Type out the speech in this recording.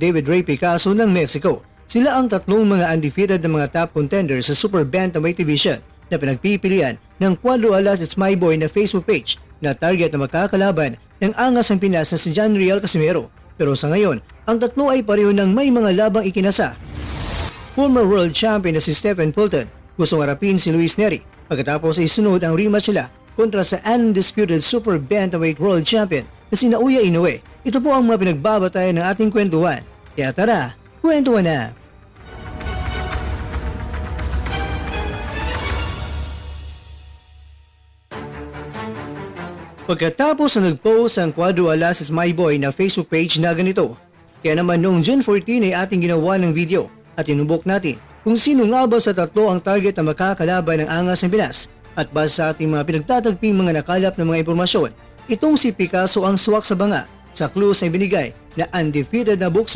David Ray Picasso ng Mexico. Sila ang tatlong mga undefeated na mga top contenders sa Super Bantamweight Division na pinagpipilian ng Cuadro Alas It's My Boy na Facebook page na target na makakalaban ng angas ng Pinas na si John Riel Casimero. Pero sa ngayon, ang tatlo ay pareho ng may mga labang ikinasa. Former world champion na si Stephen Fulton gustong harapin si Luis Neri pagkatapos ay sunod ang rematch nila kontra sa undisputed Super Bantamweight world champion na si Naoya Inoue. Ito po ang mga pinagbabatayan ng ating kwentuhan. Kaya tara, kwentuhan na! Pagkatapos na nag-post ang Cuadro Alas It's My Boy na Facebook page na ganito, kaya naman noong June 14 ay ating ginawa ng video at inubok natin kung sino nga ba sa tatlo ang target na makakalaban ng angas ng Pinas. At base sa ating mga pinagtatagping mga nakalap ng mga impormasyon, itong si Picasso ang suwak sa banga sa clues na binigay na undefeated na boxing